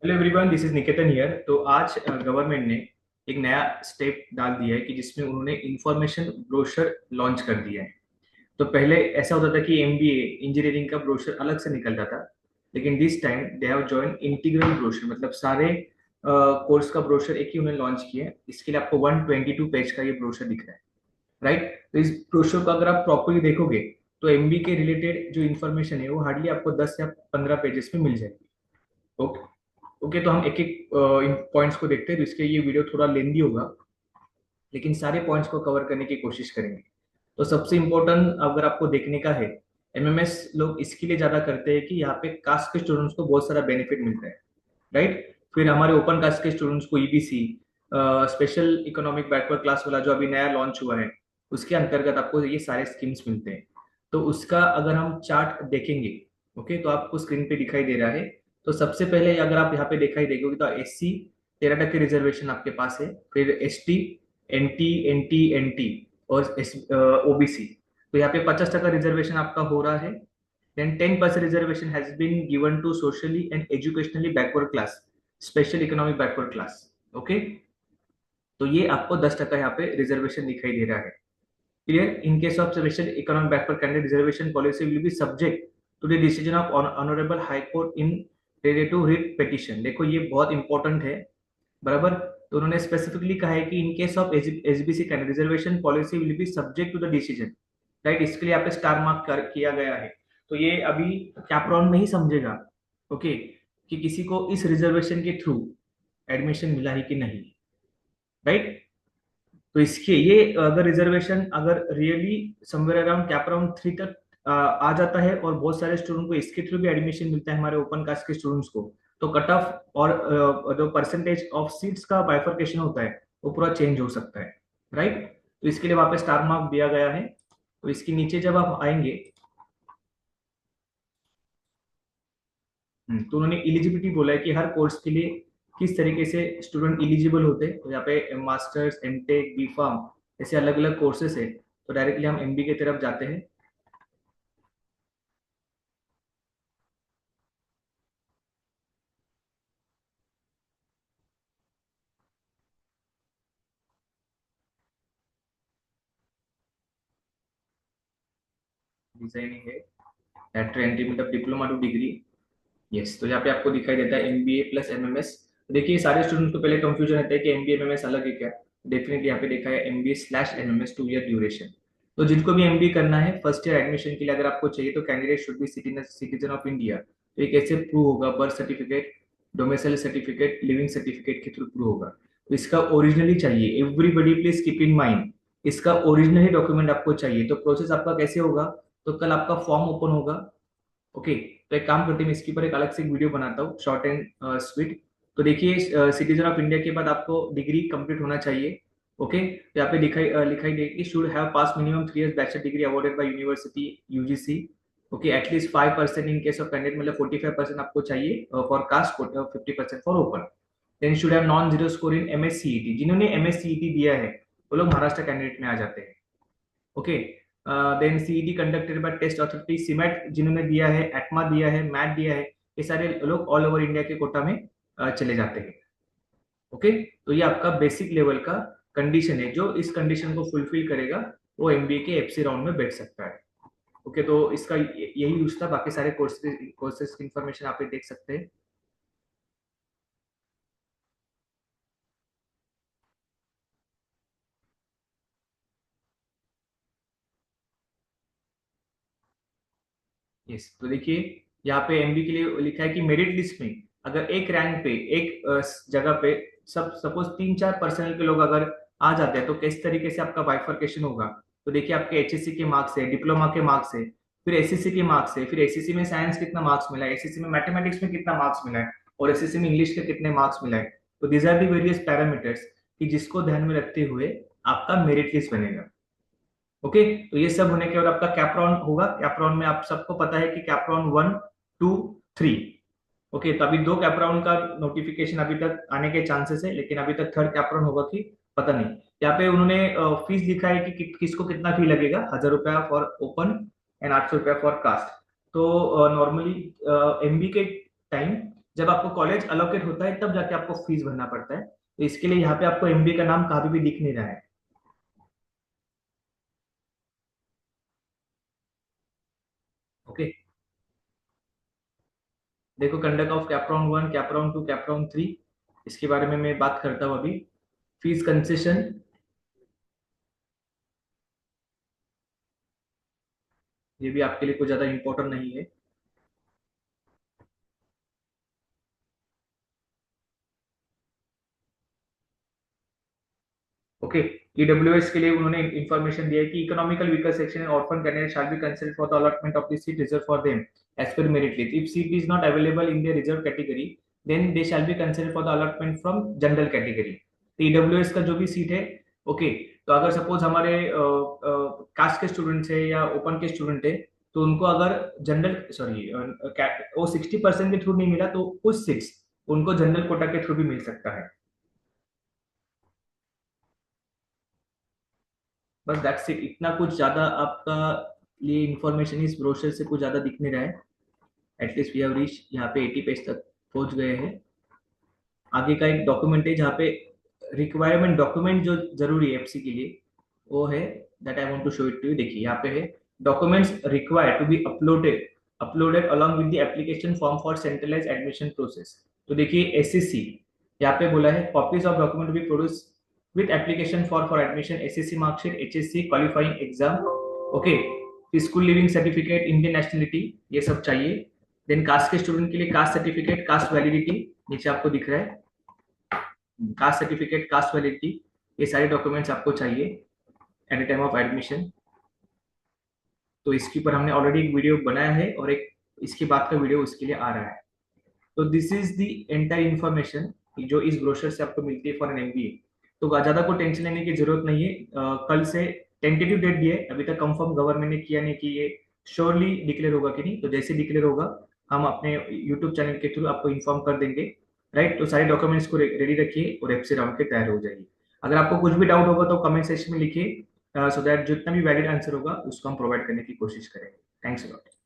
Hello everyone, this is Niketan here. तो आज government ने एक नया स्टेप डाल दिया है कि जिसमें उन्होंने इंफॉर्मेशन ब्रोशर लॉन्च कर दिया है। तो पहले ऐसा होता था कि एमबीए इंजीनियरिंग का ब्रोशर अलग से निकलता था, लेकिन this time they have join integral brochure, मतलब सारे कोर्स का ब्रोशर एक ही उन्होंने लॉन्च किया है। इसके लिए आपको 122 पेज का ये ब्रोशर दिख रहा है, राइट। तो इस ब्रोशर को अगर आप प्रॉपरली देखोगे तो एमबी के रिलेटेड जो इन्फॉर्मेशन है वो हार्डली आपको 10 या 15 पेजेस में मिल जाएगी। ओके। ओके, तो हम एक एक पॉइंट्स को देखते हैं। तो इसके ये वीडियो थोड़ा लेंदी होगा, लेकिन सारे पॉइंट्स को कवर करने की कोशिश करेंगे। तो सबसे इम्पोर्टेंट अगर आपको देखने का है, एमएमएस लोग इसके लिए ज्यादा करते हैं कि यहाँ पे कास्ट के स्टूडेंट्स को बहुत सारा बेनिफिट मिलता है, राइट। फिर हमारे ओपन कास्ट के स्टूडेंट्स को EBC, special economic backward class वाला जो अभी नया लॉन्च हुआ है, उसके अंतर्गत आपको ये सारे स्कीम्स मिलते हैं। तो उसका अगर हम चार्ट देखेंगे, ओके, तो आपको स्क्रीन पे दिखाई दे रहा है। तो सबसे पहले अगर आप यहाँ पे दिखाई देंगे तो एससी 13% रिजर्वेशन आपके पास है। फिर एसटी, एनटी, एनटी और ओबीसी, तो यहाँ पे 50% रिजर्वेशन आपका हो रहा है। then 10% reservation has been given to socially and educationally backward class, special economic backward class, okay। तो ये आपको 10% यहाँ पे रिजर्वेशन दिखाई दे रहा है। Clear. In case of special economic backward candidate, reservation policy will be subject to the decision of honourable high court in relative writ petition. देखो ये बहुत इंपॉर्टेंट है, बराबर। तो उन्होंने स्पेसिफिकली कहा है कि in case of SBC candidate, reservation policy will be subject to the decision, right. इसके लिए यहाँ पे स्टार मार्क कर किया गया है। तो ये अभी कैप्रॉन में ही समझेगा, ओके, कि किसी को इस रिजर्वेशन के थ्रू एडमिशन मिला है कि नहीं, राइट। तो इसके ये अगर रिजर्वेशन अगर really somewhere around cap around 3 तक आ जाता है और बहुत सारे स्टूडेंट को इसके थ्रू भी एडमिशन मिलता है, हमारे ओपन कास्ट के स्टूडेंट्स को, तो कट ऑफ और जो परसेंटेज ऑफ सीट्स का बाइफर्केशन होता है वो पूरा चेंज हो सकता है, राइट। तो इसके लिए वहां पे स्टार मार्क दिया गया है। तो इसके नीचे जब आप आएंगे, तो उन्होंने इलिजिबिलिटी बोला है कि हर कोर्स के लिए किस तरीके से स्टूडेंट इलिजिबल होते हैं। तो यहाँ पे मास्टर्स, एमटेक, बी फार्म, ऐसे अलग अलग कोर्सेस है। तो डायरेक्टली हम एमबी की तरफ जाते हैं। डिजाइनिंग है, लेटर एंट्री मतलब डिप्लोमा टू डिग्री। यस, तो यहाँ पे आपको दिखाई देता है एमबीए प्लस एमएमएस। देखिए सारे स्टूडेंट को पहले कंफ्यूजन रहता है कि एमबीए एमएमएस अलग है क्या। डेफिनेटली यहाँ पे देखा है MBA slash MMS 2 year duration. तो जिनको भी एमबीए करना है फर्स्ट ईयर एडमिशन के लिए अगर आपको चाहिए, तो candidate should be citizen of India. तो ये कैसे प्रूव होगा? Birth certificate, domicile certificate, leaving certificate के थ्रू प्रूव होगा। तो इसका ओरिजिनली चाहिए, everybody please keep in mind, इसका ओरिजिनली डॉक्यूमेंट आपको चाहिए। तो प्रोसेस आपका कैसे होगा? तो कल आपका फॉर्म ओपन होगा, ओके। तो एक काम करते हैं, इसके ऊपर एक अलग से एक वीडियो बनाता हूँ, शॉर्ट एंड स्वीट। तो देखिए सिटीजन ऑफ इंडिया के बाद आपको डिग्री कंप्लीट होना चाहिए, ओके। तो यहाँ पे लिखाई देगी should have pass minimum 3 years bachelor degree awarded by university UGC, okay. At least 5% in case of candidate, मतलब 45% आपको चाहिए for caste, 50% for open. Then should have non zero score in MSCET. जिन्होंने एमएससीईटी दिया है वो लोग महाराष्ट्र कैंडिडेट में आ जाते हैं, okay. Then CET conducted by test authority, CMAT जिन्होंने दिया है, एटमा दिया है, मैट दिया है, ये सारे लोग ऑल ओवर इंडिया के कोटा में चले जाते हैं, ओके। तो ये आपका बेसिक लेवल का कंडीशन है। जो इस कंडीशन को फुलफिल करेगा वो एमबीए के एफसी राउंड में बैठ सकता है, ओके। तो इसका यही यूज था, बाकी सारे कोर्सेज कोर्सेज की इंफॉर्मेशन आप ये देख सकते हैं। यस, तो देखिए यहाँ पे एमबी के लिए लिखा है कि मेरिट लिस्ट में अगर एक रैंक पे, एक जगह पे सब सपोज 3-4% के लोग अगर आ जाते हैं, तो किस तरीके से आपका बाइफर्केशन होगा। तो देखिए आपके एचएससी के मार्क्स है, डिप्लोमा के मार्क्स है, फिर एसएससी के मार्क्स है, फिर एसएससी में साइंस कितना मार्क्स मिला है, एसएससी में मैथमेटिक्स में कितना मार्क्स मिला है, और एसएससी में इंग्लिश के कितने मार्क्स मिला है। तो these are the various parameters कि जिसको ध्यान में रखते हुए आपका मेरिट लिस्ट बनेगा, ओके। तो ये सब होने के बाद आपका कैप्रॉन होगा। कैप्रॉन में आप सबको पता है कि कैप्रॉन 1, 2, 3, ओके। तो अभी 2 कैप्रॉन का नोटिफिकेशन अभी तक आने के चांसेस है, लेकिन अभी तक थर्ड कैप्रॉन होगा कि पता नहीं। यहाँ पे उन्होंने फीस लिखा है कि किसको कितना फी लगेगा, 1000 रुपया फॉर ओपन एंड 800 रुपया फॉर कास्ट। तो नॉर्मली एमबी के टाइम जब आपको कॉलेज अलोकेट होता है तब जाके आपको फीस भरना पड़ता है। तो इसके लिए यहाँ पे आपको एमबीए का नाम कहीं भी दिख नहीं रहा है। ओके, देखो कंडक्ट ऑफ कैपराउंड 1, कैपराउंड 2, कैपराउंड 3, इसके बारे में मैं बात करता हूँ अभी। फीस कंसेशन, ये भी आपके लिए कोई ज्यादा इंपॉर्टेंट नहीं है। ओके, ईडब्ल्यूएस के लिए उन्होंने इंफॉर्मेशन दिया है कि economical weaker section and orphan candidate shall be considered for the allotment of the seat reserve for them as per merit list. If seat is not available in the reserve category then they shall be considered for the allotment from general category. तो EWS का जो भी seat है, okay, तो अगर suppose हमारे cast के students है या ओपन के स्टूडेंट है, तो उनको अगर जनरल सॉरी वो 60% के थ्रू नहीं मिला तो कुछ सीट्स उनको जनरल कोटा के थ्रू भी मिल सकता है। बस दैट्स इट, इतना कुछ ज्यादा आपका लिए इंफॉर्मेशन इस ब्रोशर से कुछ ज्यादा दिख नहीं रहा है। एटलीस्ट वी हैव रीच यहाँ पे 80 पेज तक पहुंच गए हैं। आगे का एक डॉक्यूमेंट है जहाँ पे रिक्वायरमेंट डॉक्यूमेंट जो जरूरी है एफसी के लिए, वो है that I want to show it to you. देखिए यहाँ पे है documents required to be uploaded uploaded along with the application form for centralise admission process. तो देखिए एसएससी यहाँ पे बोला है copies of document be produce with application for admission, SSC marksheet, HSC qualifying exam, okay, school leaving certificate, Indian nationality, ये सब चाहिए। Then cast के स्टूडेंट के लिए कास्ट सर्टिफिकेट, कास्ट वैलिडिटी, नीचे आपको दिख रहा है कास्ट सर्टिफिकेट, कास्ट वैलिडिटी, ये सारे डॉक्यूमेंट्स आपको चाहिए at the time of admission. तो इसके ऊपर हमने ऑलरेडी एक वीडियो बनाया है और एक इसके बाद का वीडियो उसके लिए आ रहा है। तो this is the entire information जो इस ब्रोशर से आपको मिलती है फॉर एन एमबीए। तो ज्यादा को टेंशन लेने की जरूरत नहीं है। कल से टेंटेटिव डेट दिए, अभी तक कंफर्म गवर्नमेंट ने किया नहीं कि ये श्योरली डिक्लेयर होगा कि नहीं। तो जैसे डिक्लेयर होगा हम अपने यूट्यूब चैनल के थ्रू आपको इन्फॉर्म कर देंगे। राइट, तो सारे डॉक्यूमेंट्स को रेडी रखिए और एफसी राउंड के तैयार हो जाइए। अगर आपको कुछ भी डाउट होगा तो कमेंट सेक्शन में लिखिए, सो दैट जितना भी वैलिड आंसर होगा उसको हम प्रोवाइड करने की कोशिश करेंगे। Thanks a lot.